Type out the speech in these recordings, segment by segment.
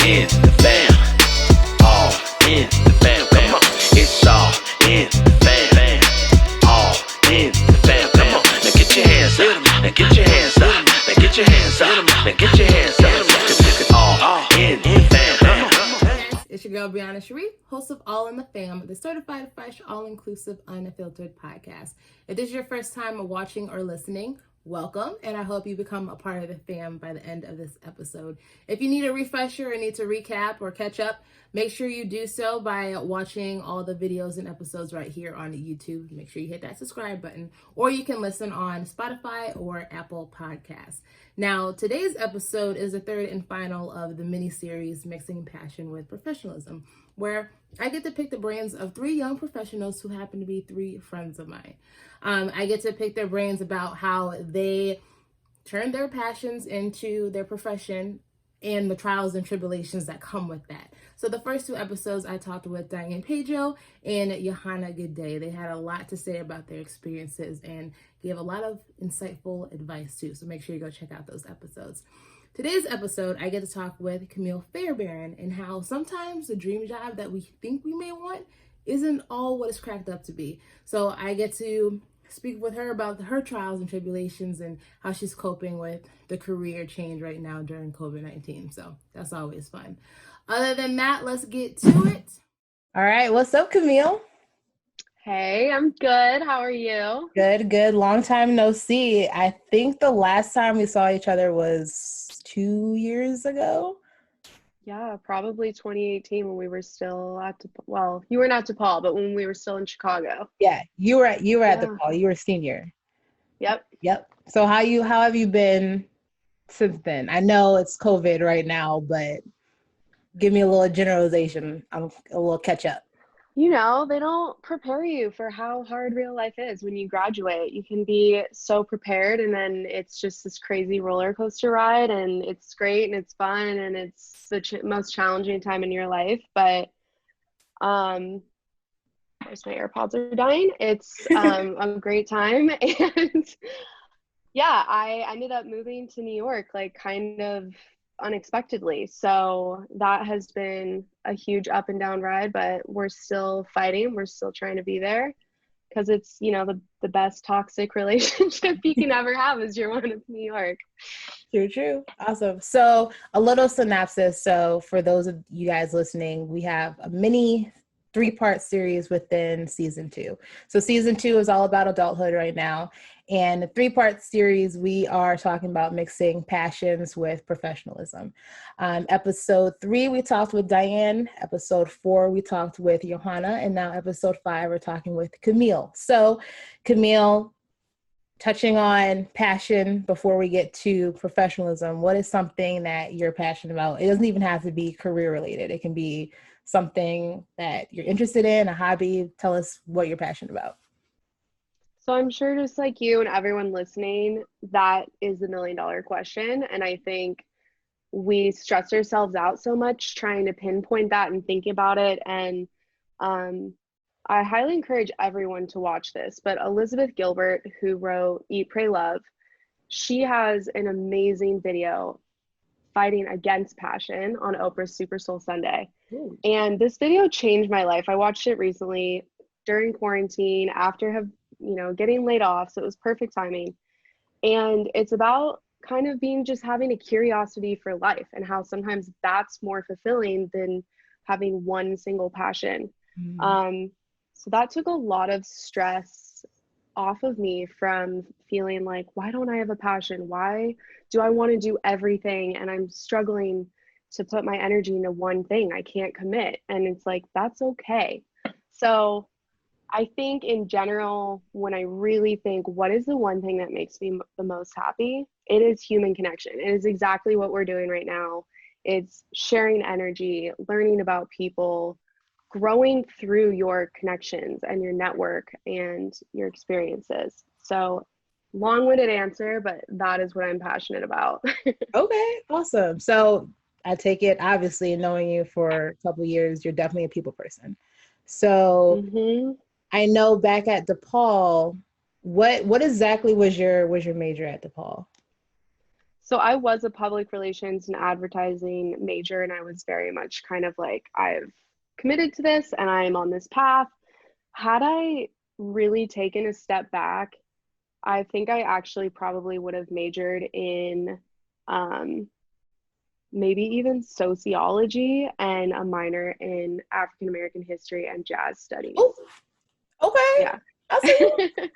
in the fam. All in the fam. Come on. It's all in the fam. All in the fam. Come on. Now get your hands up. Now get your hands up. Now get your hands up. Now get your hands up. It's all in the fam. It's your girl, Brianna, host of All in the Fam, the certified fresh, all-inclusive, unfiltered podcast. If this is your first time watching or listening, welcome, and I hope you become a part of the fam by the end of this episode. If you need a refresher or need to recap or catch up, make sure you do so by watching all the videos and episodes right here on YouTube. Make sure you hit that subscribe button, or you can listen on Spotify or Apple Podcasts. Now, today's episode is the third and final of the mini-series Mixing Passion with Professionalism, where I get to pick the brains of three young professionals who happen to be three friends of mine. I get to pick their brains about how they turn their passions into their profession and the trials and tribulations that come with that. So the first two episodes, I talked with Diane Pedro and Johanna Goodday. They had a lot to say about their experiences and gave a lot of insightful advice too. So make sure you go check out those episodes. Today's episode, I get to talk with Camille Fairbairn and how sometimes the dream job that we think we may want isn't all what it's cracked up to be. So I get to speak with her about her trials and tribulations and how she's coping with the career change right now during COVID-19. So that's always fun. Other than that, let's get to it. All right. What's up, Camille? Hey, I'm good. How are you? Good. Long time no see. I think the last time we saw each other was 2 years ago. Yeah, probably 2018 when we were still at you weren't at DePaul, but when we were still in Chicago. Yeah, you were at DePaul. You were a senior. Yep. So how have you been since then? I know it's COVID right now, but give me a little generalization. I'm a little catch up. You know, they don't prepare you for how hard real life is when you graduate. You can be so prepared, and then it's just this crazy roller coaster ride, and it's great and it's fun and it's the most challenging time in your life. But of course, my AirPods are dying. It's a great time, and yeah, I ended up moving to New York, like kind of unexpectedly. So that has been a huge up and down ride, but we're still fighting. We're still trying to be there because it's, you know, the best toxic relationship you can ever have is you're one of New York. True. Awesome. So a little synopsis. So for those of you guys listening, we have a mini 3-part series within season 2. So season 2 is all about adulthood right now. And the 3-part series, we are talking about mixing passions with professionalism. Episode 3, we talked with Diane. Episode 4, we talked with Johanna. And now episode 5, we're talking with Camille. So Camille, touching on passion before we get to professionalism, what is something that you're passionate about? It doesn't even have to be career related. It can be something that you're interested in, a hobby. Tell us what you're passionate about. So I'm sure just like you and everyone listening, that is the $1 million question. And I think we stress ourselves out so much trying to pinpoint that and think about it. And I highly encourage everyone to watch this. But Elizabeth Gilbert, who wrote Eat, Pray, Love, she has an amazing video fighting against passion on Oprah's Super Soul Sunday. Ooh. And this video changed my life. I watched it recently during quarantine after getting laid off. So it was perfect timing. And it's about kind of just having a curiosity for life and how sometimes that's more fulfilling than having one single passion. Mm. So that took a lot of stress off of me from feeling like, why don't I have a passion? Why do I want to do everything? And I'm struggling to put my energy into one thing. I can't commit. And it's like, that's okay. So I think in general, when I really think, what is the one thing that makes me the most happy? It is human connection. It is exactly what we're doing right now. It's sharing energy, learning about people, growing through your connections and your network and your experiences. So long-winded answer, but that is what I'm passionate about. Okay, awesome. So I take it, obviously, knowing you for a couple of years, you're definitely a people person. So I know back at DePaul, what exactly was your major at DePaul? So I was a public relations and advertising major, and I was very much kind of like, I've committed to this and I'm on this path. Had I really taken a step back, I think I actually probably would have majored in um, maybe even sociology and a minor in African American history and jazz studies. Oh, okay. Yeah. I see you. Okay.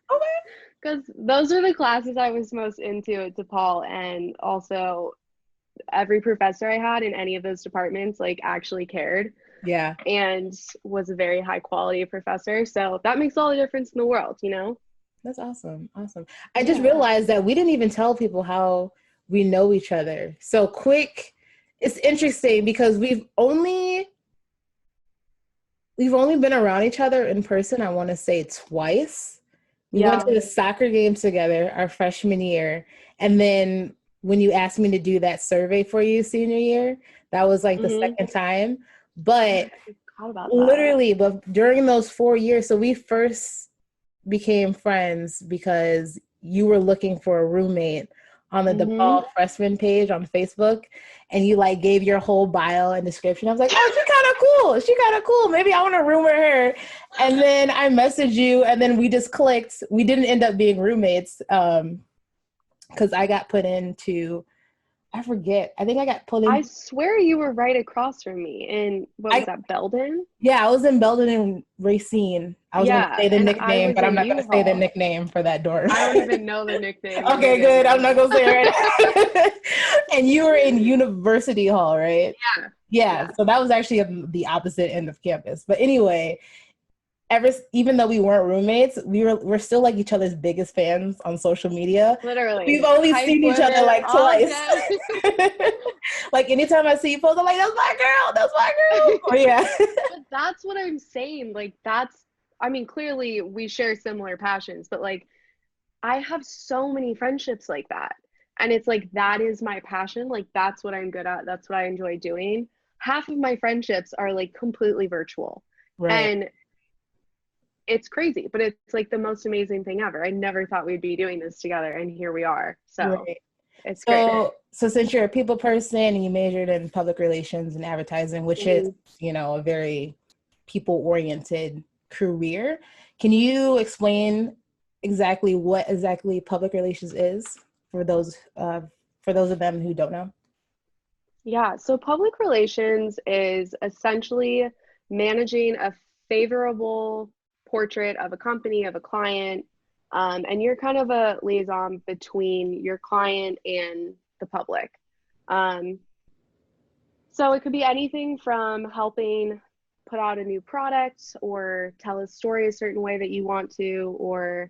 Because those are the classes I was most into at DePaul, and also every professor I had in any of those departments like actually cared Yeah. and was a very high quality professor. So that makes all the difference in the world, you know? That's awesome. Awesome. I just realized that we didn't even tell people how we know each other. So quick, it's interesting because we've only been around each other in person, I want to say twice. We went to the soccer game together our freshman year. And then when you asked me to do that survey for you senior year, that was like the second time. But literally, but during those 4 years, so we first became friends because you were looking for a roommate on the DePaul freshman page on Facebook, and you like gave your whole bio and description. I was like, oh, she kind of cool. Maybe I want to room with her. And then I messaged you, and then we just clicked. We didn't end up being roommates because I got put into, I forget. I think I got pulled in. I swear you were right across from me in, what was that, Belden? Yeah, I was in Belden and Racine. I was going to say the nickname, but I'm not going to say the nickname for that dorm. I don't even know the nickname. Okay, good. I'm not going to say it right. And you were in University Hall, right? Yeah. So that was actually the opposite end of campus. But anyway, even though we weren't roommates, we're still like each other's biggest fans on social media. Literally. We've only seen each other like twice. Like anytime I see you post, I'm like, that's my girl. Oh, yeah. But that's what I'm saying. Like I mean, clearly we share similar passions, but like I have so many friendships like that. And it's like, that is my passion. Like, that's what I'm good at. That's what I enjoy doing. Half of my friendships are like completely virtual. Right. And it's crazy, but it's like the most amazing thing ever. I never thought we'd be doing this together, and here we are. So it's great. So since you're a people person and you majored in public relations and advertising, which is, you know, a very people-oriented career, can you explain exactly what public relations is for those of them who don't know? Yeah, so public relations is essentially managing a favorable portrait of a company, of a client, and you're kind of a liaison between your client and the public. So it could be anything from helping put out a new product or tell a story a certain way that you want to, or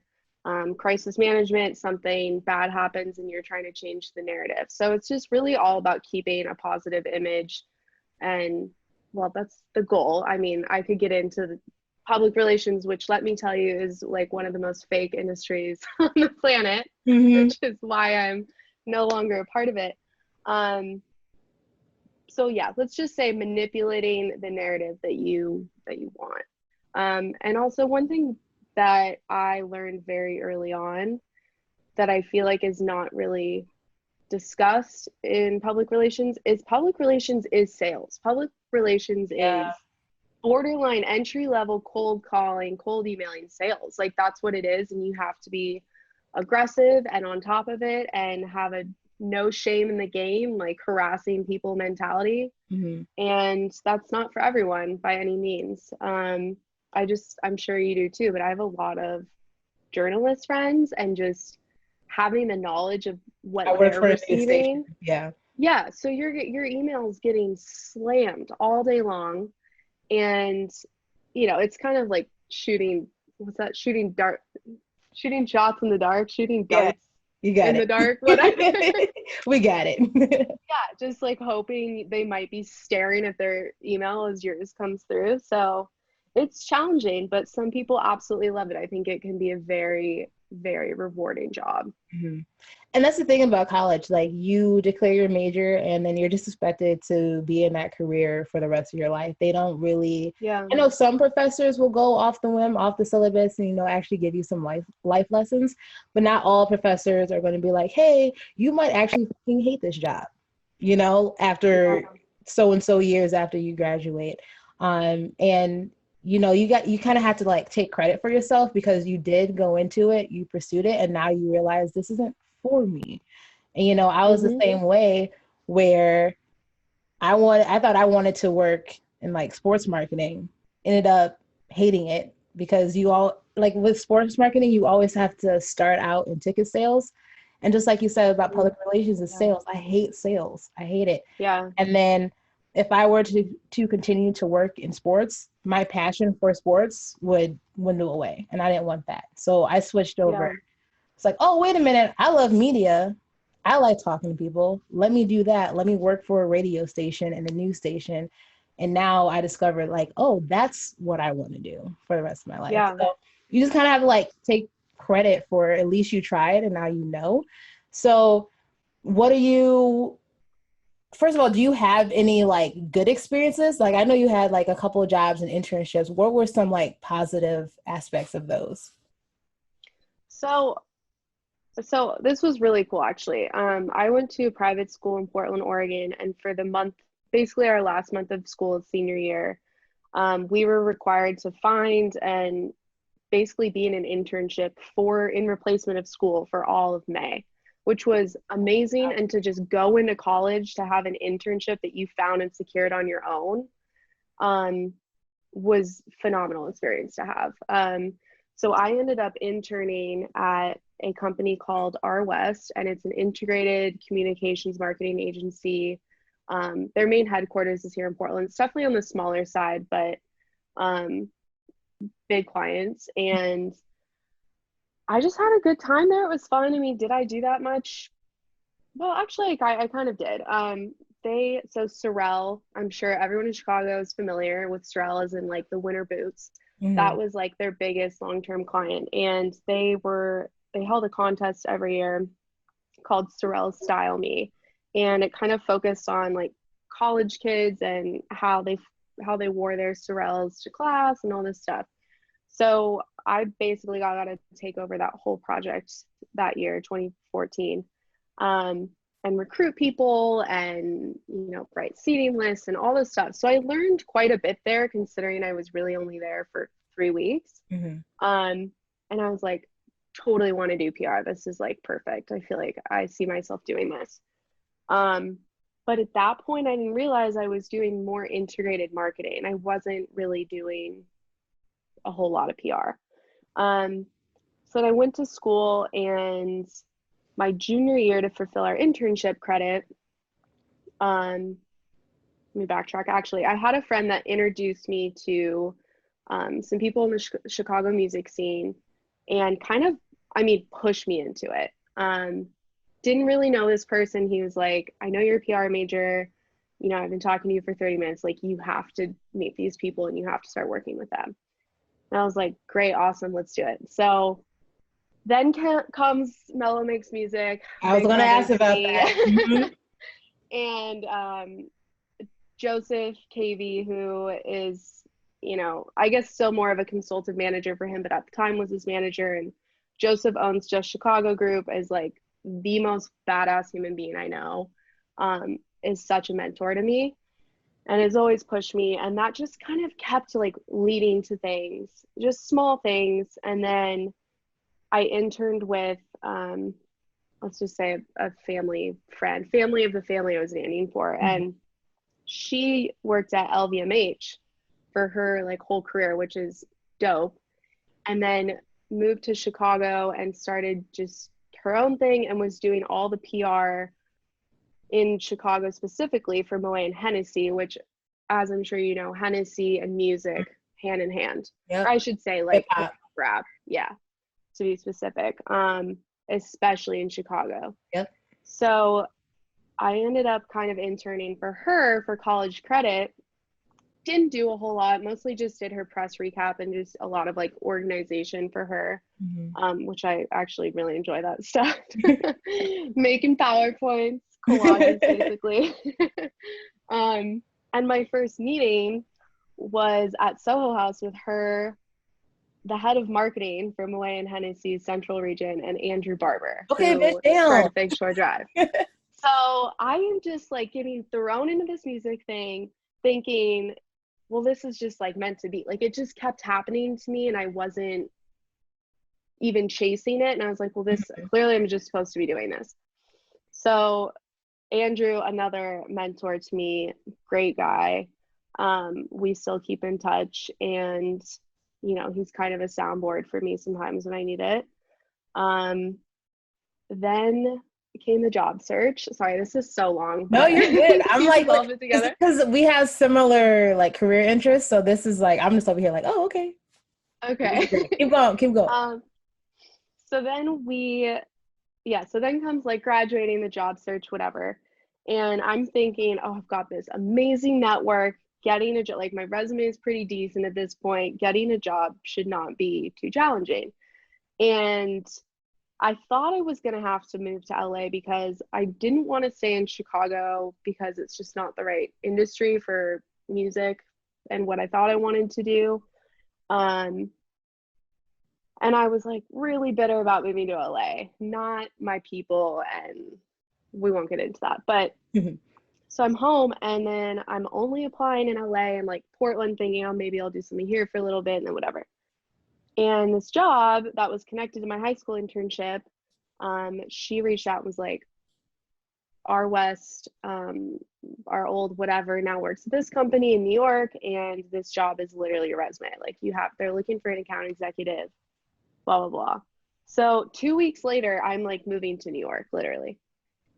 crisis management, something bad happens and you're trying to change the narrative. So it's just really all about keeping a positive image. And well, that's the goal. I mean, I could get into public relations, which, let me tell you, is like one of the most fake industries on the planet, which is why I'm no longer a part of it. So yeah, let's just say manipulating the narrative that you want. And also one thing that I learned very early on that I feel like is not really discussed in public relations is sales. Public relations is borderline entry-level cold calling, cold emailing sales. Like, that's what it is, and you have to be aggressive and on top of it and have a no shame in the game, like harassing people mentality. And that's not for everyone by any means. I'm sure you do too, but I have a lot of journalist friends, and just having the knowledge of what they're receiving. Yeah. So your email is getting slammed all day long, and you know, it's kind of like shooting shots in the dark, shooting darts in the dark, whatever. We got it. Yeah, just like hoping they might be staring at their email as yours comes through. So it's challenging, but some people absolutely love it. I think it can be a very very rewarding job. Mm-hmm. And that's the thing about college. Like, you declare your major and then you're just expected to be in that career for the rest of your life. They don't really, Yeah. I know some professors will go off the whim, off the syllabus, and, actually give you some life lessons, but not all professors are going to be like, hey, you might actually fucking hate this job, after so and so years after you graduate. And you kind of have to like take credit for yourself because you did go into it, you pursued it, and now you realize this isn't for me. And I was the same way, where I thought I wanted to work in like sports marketing, ended up hating it because you all like with sports marketing, you always have to start out in ticket sales. And just like you said about public relations and sales, I hate sales. I hate it. Yeah. And then if I were to continue to work in sports, my passion for sports would dwindle away. And I didn't want that. So I switched over. Yeah. It's like, oh, wait a minute. I love media. I like talking to people. Let me do that. Let me work for a radio station and a news station. And now I discovered like, oh, that's what I want to do for the rest of my life. Yeah. So you just kind of have to like take credit for at least you tried and now you know. So first of all, do you have any like good experiences? Like, I know you had like a couple of jobs and internships. What were some like positive aspects of those? So this was really cool, actually. I went to a private school in Portland, Oregon, and for the month, basically our last month of school, senior year, we were required to find and basically be in an internship in replacement of school for all of May, which was amazing. And to just go into college to have an internship that you found and secured on your own, was phenomenal experience to have. So I ended up interning at a company called R West, and it's an integrated communications marketing agency. Their main headquarters is here in Portland. It's definitely on the smaller side, but big clients. And I just had a good time there. It was fun. I mean, did I do that much? Well, actually, I kind of did. So Sorel, I'm sure everyone in Chicago is familiar with Sorel, as in like the winter boots. Mm-hmm. That was like their biggest long-term client, and they held a contest every year called Sorel Style Me, and it kind of focused on like college kids and how they wore their Sorels to class and all this stuff. So I basically got to take over that whole project that year, 2014, and recruit people and, write seating lists and all this stuff. So I learned quite a bit there, considering I was really only there for 3 weeks. Mm-hmm. And I was like, totally want to do PR. This is like perfect. I feel like I see myself doing this. But at that point, I didn't realize I was doing more integrated marketing. I wasn't really doing a whole lot of PR. So I went to school, and my junior year, to fulfill our internship credit, let me backtrack. Actually, I had a friend that introduced me to some people in the Chicago music scene, and kind of, pushed me into it. Didn't really know this person. He was like, I know you're a PR major. I've been talking to you for 30 minutes. Like, you have to meet these people and you have to start working with them. And I was like, great, awesome, let's do it. So then comes Mellow Makes Music. I was going to ask about that. Mm-hmm. And Joseph KV, who is, I guess still more of a consultant manager for him, but at the time was his manager. And Joseph owns Just Chicago Group, is like the most badass human being I know, is such a mentor to me and has always pushed me. And that just kind of kept like leading to things, just small things. And then I interned with, let's just say a family of the family I was nannying for. Mm-hmm. And she worked at LVMH for her like whole career, which is dope. And then moved to Chicago and started just her own thing and was doing all the PR in Chicago specifically for Moet and Hennessy, which, as I'm sure you know, Hennessy and music hand in hand. Yep. Or I should say like rap, yeah, to be specific, especially in Chicago. Yep. So I ended up kind of interning for her for college credit, didn't do a whole lot, mostly just did her press recap and just a lot of like organization for her, which I actually really enjoy that stuff. Making PowerPoints, collages, basically. And my first meeting was at Soho House with her, the head of marketing for Moet and Hennessy's Central Region, and Andrew Barber, Okay, who bitch, damn. started Big Shore Drive. So I am just like getting thrown into this music thing, thinking, well, this is just like meant to be. Like, it just kept happening to me and I wasn't even chasing it. And I was like, well, this clearly I'm just supposed to be doing this. So Andrew, another mentor to me, great guy. We still keep in touch, and you know, he's kind of a soundboard for me sometimes when I need it. Then came the job search. Sorry, this is so long. No, you're good. I'm like together because we have similar like career interests. So this is like, I'm just over here like, oh, okay. Okay. Keep going. So then comes like graduating, the job search, whatever. And I'm thinking, oh, I've got this amazing network. Getting a job, like my resume is pretty decent at this point. Getting a job should not be too challenging. And I thought I was going to have to move to LA because I didn't want to stay in Chicago because it's just not the right industry for music and what I thought I wanted to do. And I was like really bitter about moving to LA, not my people, and we won't get into that. But so I'm home, and then I'm only applying in LA and like Portland, thinking, oh, maybe I'll do something here for a little bit and then whatever. And this job that was connected to my high school internship, she reached out and was like, our West, our old whatever now works at this company in New York, and this job is literally your resume. Like they're looking for an account executive, blah, blah, blah. So 2 weeks later, I'm like moving to New York, literally.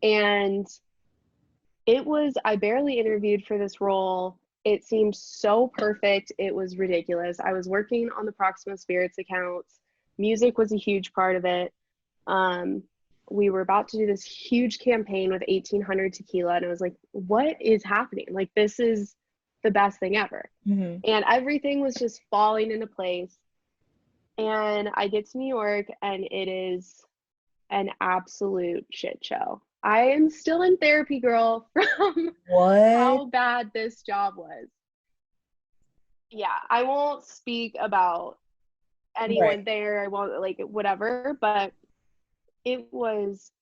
And I barely interviewed for this role. It seemed so perfect. It was ridiculous. I was working on the Proximo Spirits accounts. Music was a huge part of it. We were about to do this huge campaign with 1800 tequila. And I was like, what is happening? Like, this is the best thing ever. And everything was just falling into place. And I get to New York, and it is an absolute shit show. I am still in therapy, girl, from how bad this job was. Yeah, I won't speak about anyone there. I won't, like, whatever, but it was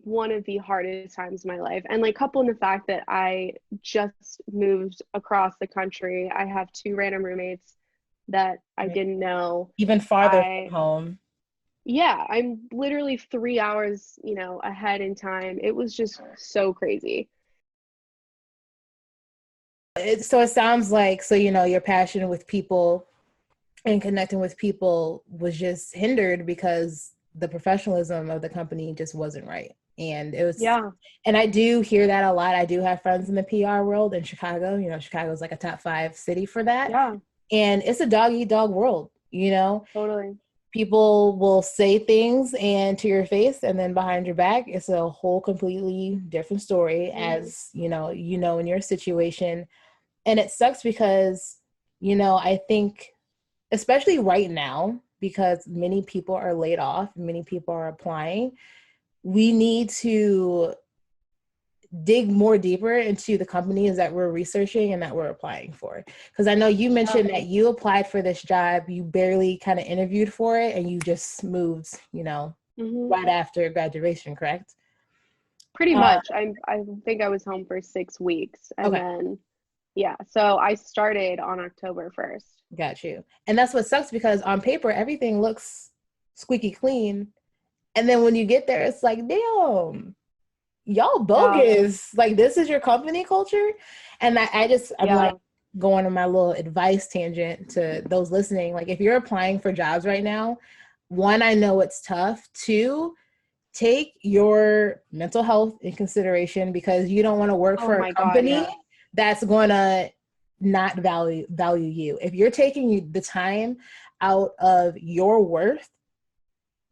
one of the hardest times of my life. And like, coupled in the fact that I just moved across the country, I have 2 random roommates that I didn't know. Even farther from home. Yeah, I'm literally 3 hours, ahead in time. It was just so crazy. So it sounds like, your passion with people and connecting with people was just hindered because the professionalism of the company just wasn't right. And it was, and I do hear that a lot. I do have friends in the PR world in Chicago. Chicago's like a top 5 city for that. Yeah. And it's a dog eat dog world, Totally. People will say things and to your face, and then behind your back, it's a whole completely different story, as in your situation. And it sucks because, I think, especially right now, because many people are laid off, many people are applying, we need to dig more deeper into the companies that we're researching and that we're applying for. Because I know you mentioned that you applied for this job, you barely kind of interviewed for it, and you just moved, right after graduation, correct? Pretty much. I think I was home for 6 weeks, and then so I started on October 1st. Got you. And that's what sucks, because on paper everything looks squeaky clean, and then when you get there, it's like, damn, y'all bogus. Like, this is your company culture. And I'm like going on my little advice tangent to those listening. Like, if you're applying for jobs right now, 1, I know it's tough. 2, take your mental health in consideration, because you don't want to work for a company that's going to not value you. If you're taking the time out of your worth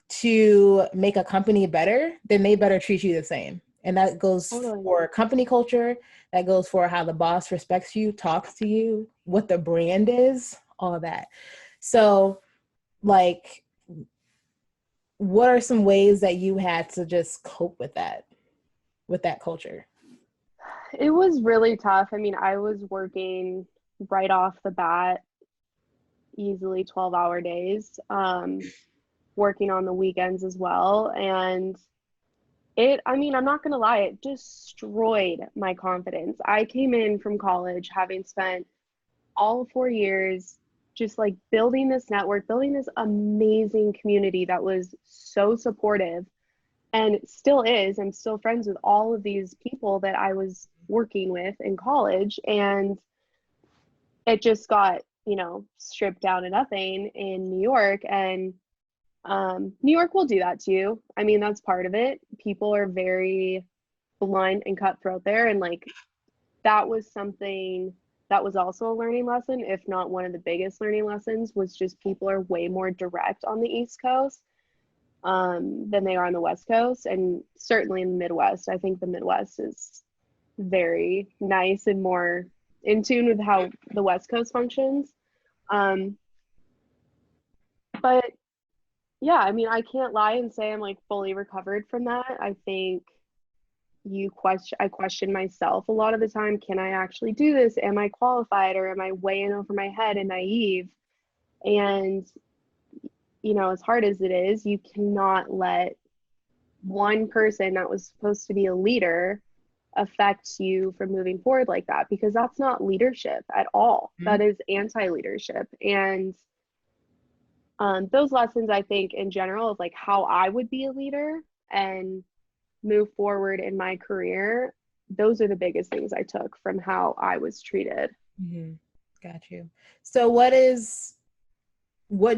to make a company better, then they better treat you the same. And that goes Totally. for company culture. That goes for how the boss respects you, talks to you, what the brand is, all that. So, like, what are some ways that you had to just cope with that culture? It was really tough. I mean, I was working right off the bat, easily 12-hour days, working on the weekends as well. And I mean, I'm not going to lie, it destroyed my confidence. I came in from college having spent all 4 years just like building this network, building this amazing community that was so supportive and still is. I'm still friends with all of these people that I was working with in college. And it just got, stripped down to nothing in New York. And New York will do that to you. I mean, that's part of it. People are very blunt and cutthroat there. And like, that was something that was also a learning lesson, if not one of the biggest learning lessons, was just people are way more direct on the East Coast than they are on the West Coast. And certainly in the Midwest, I think the Midwest is very nice and more in tune with how the West Coast functions. But yeah, I mean, I can't lie and say I'm like fully recovered from that. I think I question myself a lot of the time. Can I actually do this? Am I qualified, or am I way in over my head and naive? And, as hard as it is, you cannot let one person that was supposed to be a leader affect you from moving forward like that, because that's not leadership at all. Mm-hmm. That is anti-leadership. And those lessons, I think, in general, of like how I would be a leader and move forward in my career, those are the biggest things I took from how I was treated. Mm-hmm. Got you. So what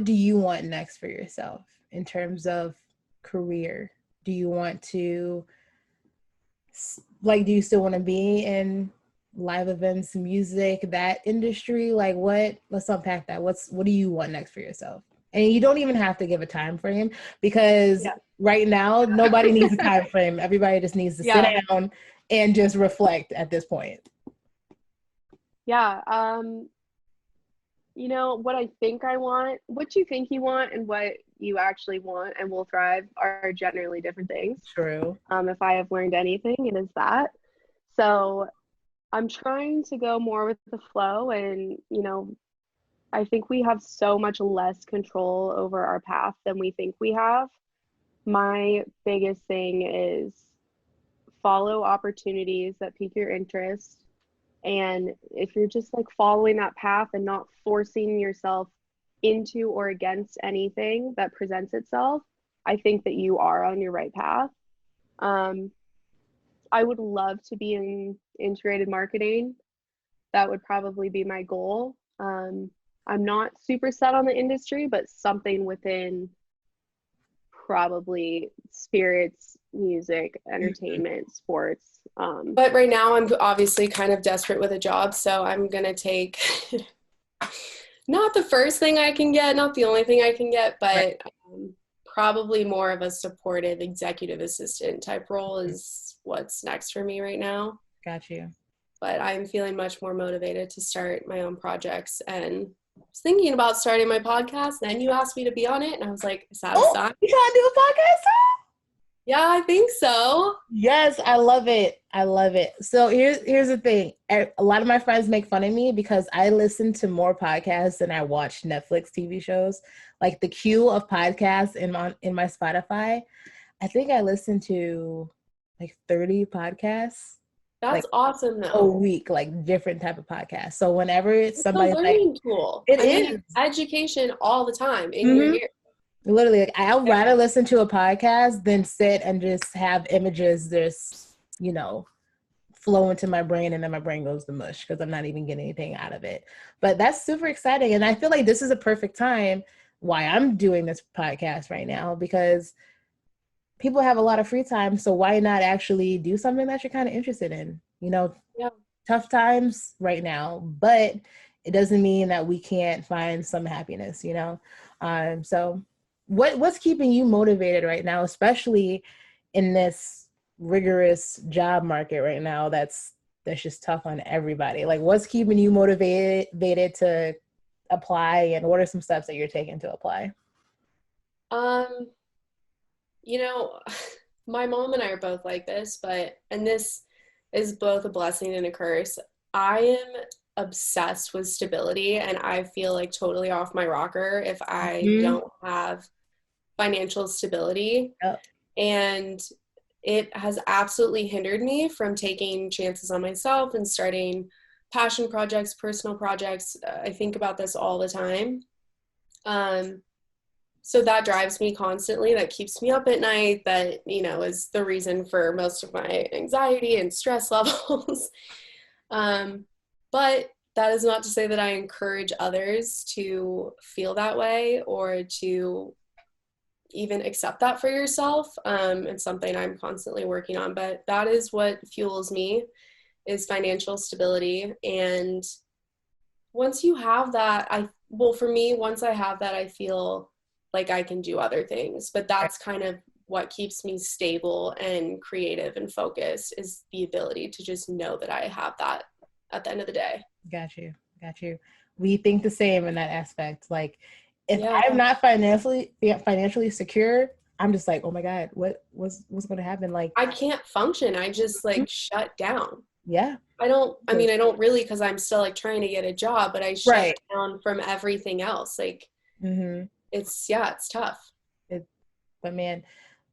do you want next for yourself in terms of career? Do you want to, do you still want to be in live events, music, that industry? Let's unpack that. What do you want next for yourself? And you don't even have to give a time frame, because right now, nobody needs a time frame. Everybody just needs to sit down and just reflect at this point. Yeah. What I think I want, what you think you want and what you actually want and will thrive are generally different things. True. If I have learned anything, it is that. So I'm trying to go more with the flow, and, I think we have so much less control over our path than we think we have. My biggest thing is follow opportunities that pique your interest. And if you're just like following that path and not forcing yourself into or against anything that presents itself, I think that you are on your right path. I would love to be in integrated marketing. That would probably be my goal. I'm not super set on the industry, but something within probably spirits, music, entertainment, sports. But right now I'm obviously kind of desperate with a job, so I'm going to take not the first thing I can get, not the only thing I can get, but probably more of a supportive executive assistant type role is what's next for me right now. Got you. But I'm feeling much more motivated to start my own projects, and I was thinking about starting my podcast. Then you asked me to be on it, and I was like, is that a sign? You trying to do a podcast too? Yeah, I think so. Yes, I love it. I love it. So here's the thing. A lot of my friends make fun of me because I listen to more podcasts than I watch Netflix TV shows. Like the queue of podcasts in my Spotify, I think I listen to like 30 podcasts. That's awesome though. A week, like different type of podcasts. So whenever it's somebody, a learning tool. It is. Mean, education all the time in your ear. Literally, like, I'd rather listen to a podcast than sit and just have images just, flow into my brain, and then my brain goes to mush because I'm not even getting anything out of it. But that's super exciting. And I feel like this is a perfect time why I'm doing this podcast right now, because people have a lot of free time. So why not actually do something that you're kind of interested in? Tough times right now, but it doesn't mean that we can't find some happiness, So what's keeping you motivated right now, especially in this rigorous job market right now that's just tough on everybody. Like, what's keeping you motivated to apply, and what are some steps that you're taking to apply? You know, my mom and I are both like this, and this is both a blessing and a curse. I am obsessed with stability, and I feel like totally off my rocker if I don't have financial stability. Yep. And it has absolutely hindered me from taking chances on myself and starting passion projects, personal projects. I think about this all the time. So that drives me constantly. That keeps me up at night. That, is the reason for most of my anxiety and stress levels. But that is not to say that I encourage others to feel that way or to even accept that for yourself. It's something I'm constantly working on, but that is what fuels me, is financial stability. And once you have that, for me, once I have that, I feel like I can do other things. But that's kind of what keeps me stable and creative and focused, is the ability to just know that I have that at the end of the day. Got you. We think the same in that aspect. Like, if I'm not financially secure, I'm just like, oh my God, what's going to happen? Like, I can't function. I just shut down. Yeah. I don't really, because I'm still trying to get a job, but I shut down from everything else. It's tough. But man,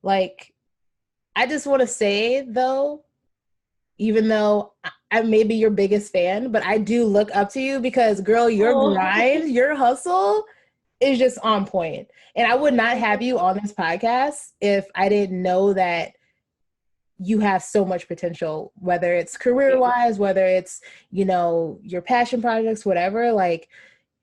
I just want to say though, even though I may be your biggest fan, but I do look up to you because, girl, your grind, your hustle is just on point. And I would not have you on this podcast if I didn't know that you have so much potential, whether it's career-wise, whether it's, your passion projects, whatever.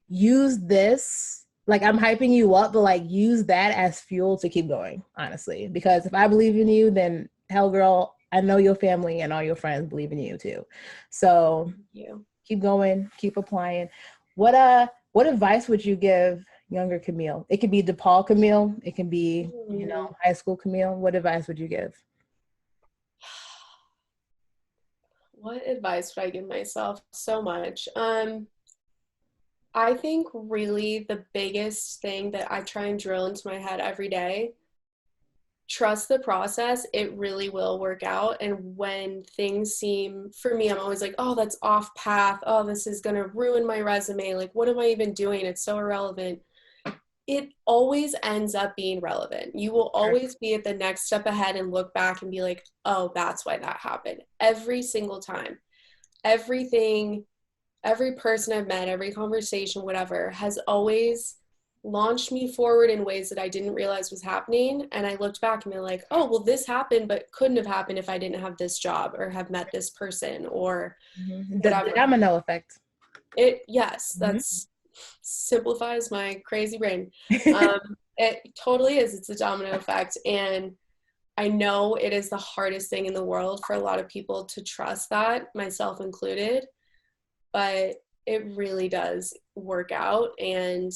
Use this, I'm hyping you up, but use that as fuel to keep going, honestly. Because if I believe in you, then hell, girl, I know your family and all your friends believe in you too. So keep going, keep applying. What advice would you give younger Camille? It could be DePaul Camille. It can be, high school Camille. What advice would you give? What advice would I give myself? So much. I think really the biggest thing that I try and drill into my head every day, trust the process. It really will work out. And when things seem, for me, I'm always like, oh, that's off path. Oh, this is going to ruin my resume. What am I even doing? It's so irrelevant. It always ends up being relevant. You will always be at the next step ahead and look back and be like, oh, that's why that happened. Every single time. Everything, every person I've met, every conversation, whatever, has always launched me forward in ways that I didn't realize was happening. And I looked back and been like, oh, well, this happened, but couldn't have happened if I didn't have this job or have met this person or whatever. The domino effect. That's simplifies my crazy brain. It totally is. It's a domino effect. And I know it is the hardest thing in the world for a lot of people to trust that, myself included, but it really does work out. And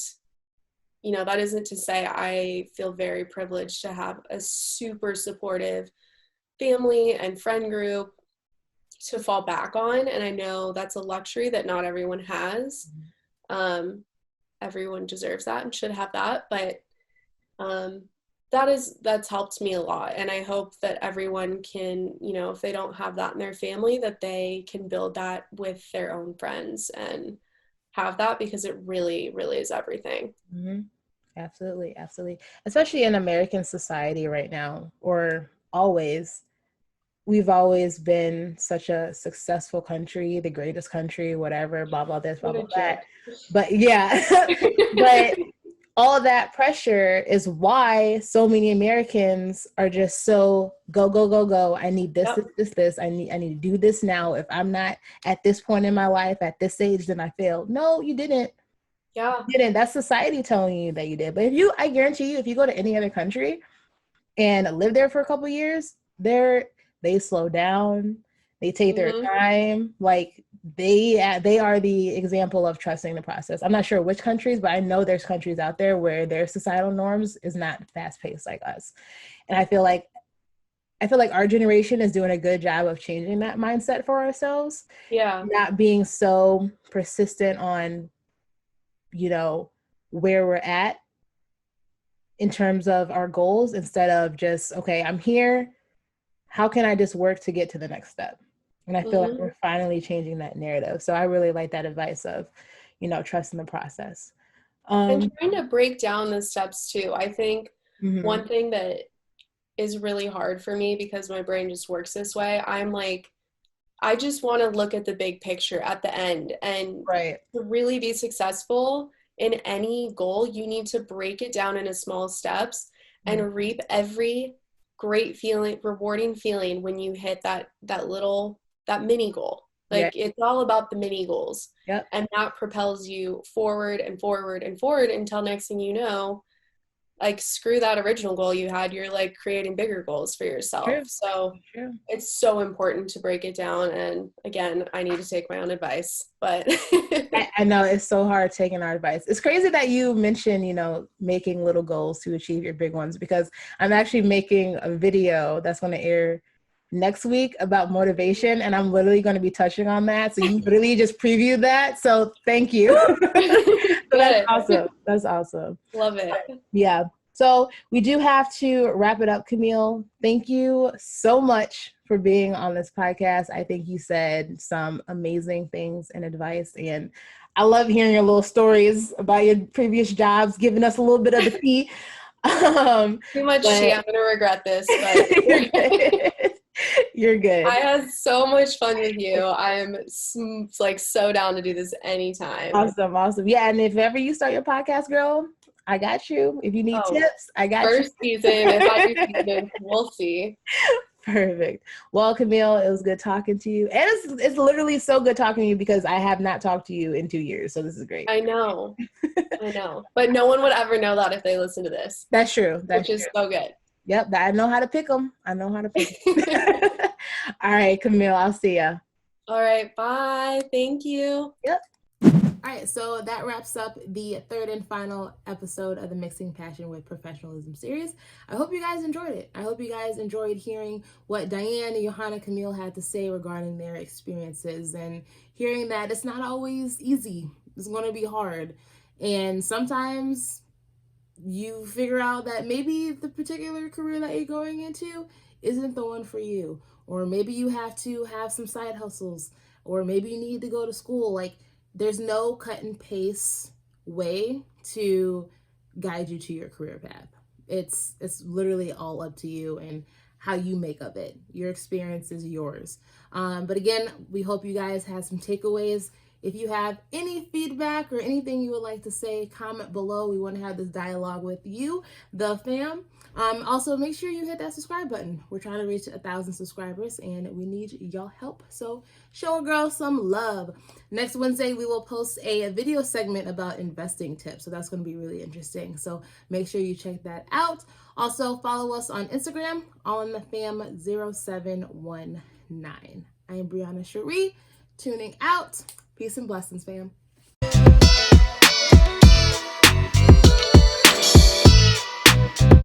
that isn't to say I feel very privileged to have a super supportive family and friend group to fall back on. And I know that's a luxury that not everyone has. Everyone deserves that and should have that. But that's helped me a lot. And I hope that everyone can, if they don't have that in their family, that they can build that with their own friends and have that, because it really, really is everything. Mm-hmm. Absolutely. Especially in American society right now, or always. We've always been such a successful country, the greatest country, whatever, blah, blah, this, blah, blah, that. But but all of that pressure is why so many Americans are just so go, go, go, go. I need this, this. I need to do this now. If I'm not at this point in my life, at this age, then I failed. No, you didn't. Yeah. You didn't. That's society telling you that you did. But I guarantee you, if you go to any other country and live there for a couple of years, they slow down. They take their time. They are the example of trusting the process. I'm not sure which countries, but I know there's countries out there where their societal norms is not fast paced like us. And I feel like I feel like our generation is doing a good job of changing that mindset for ourselves. Yeah. Not being so persistent on, you know, where we're at in terms of our goals, instead of just, okay, I'm here. How can I just work to get to the next step? And I feel like we're finally changing that narrative. So I really like that advice of, you know, trusting the process. And trying to break down the steps too. I think one thing that is really hard for me, because my brain just works this way, I'm like, I just want to look at the big picture at the end. And Right. to really be successful in any goal, you need to break it down into small steps and reap every great feeling, rewarding feeling when you hit that mini goal. Like, it's all about the mini goals. Yep. And that propels you forward and forward and forward until next thing you know, like, screw that original goal you had, you're like creating bigger goals for yourself. True. So True. It's so important to break it down. And again, I need to take my own advice, but I know it's so hard taking our advice. It's crazy that you mentioned, you know, making little goals to achieve your big ones, because I'm actually making a video that's going to air next week about motivation, and I'm literally going to be touching on that. So you literally just previewed that. So thank you. So that's awesome. That's awesome. Love it. Yeah. So we do have to wrap it up, Camille. Thank you so much for being on this podcast. I think you said some amazing things and advice, and I love hearing your little stories about your previous jobs, giving us a little bit of the tea. Too much tea. I'm going to regret this, but you're good. You're good. I had so much fun with you. I'm like so down to do this anytime. Awesome. Yeah, and if ever you start your podcast, girl, I got you. If you need tips, I got you. First season, if I do season, we'll see. Perfect. Well, Camille, it was good talking to you. And it's literally so good talking to you, because I have not talked to you in 2 years. So this is great. I know. But no one would ever know that if they listen to this. That's true. Which is so good. Yep. I know how to pick them. All right, Camille, I'll see ya. All right. Bye. Thank you. Yep. All right, so that wraps up the third and final episode of the Mixing Passion with Professionalism series. I hope you guys enjoyed it. I hope you guys enjoyed hearing what Diane, Johanna, Camille had to say regarding their experiences, and hearing that it's not always easy. It's going to be hard. And sometimes you figure out that maybe the particular career that you're going into isn't the one for you. Or maybe you have to have some side hustles. Or maybe you need to go to school. Like, there's no cut and paste way to guide you to your career path. It's literally all up to you and how you make of it. Your experience is yours. But again, we hope you guys had some takeaways. If you have any feedback or anything you would like to say, comment below. We want to have this dialogue with you, the fam. Also, make sure you hit that subscribe button. We're trying to reach 1,000 subscribers, and we need y'all help. So show a girl some love. Next Wednesday, we will post a video segment about investing tips. So that's going to be really interesting. So make sure you check that out. Also, follow us on Instagram, allinthefam0719. I am Brianna Cherie, tuning out. Peace and blessings, fam.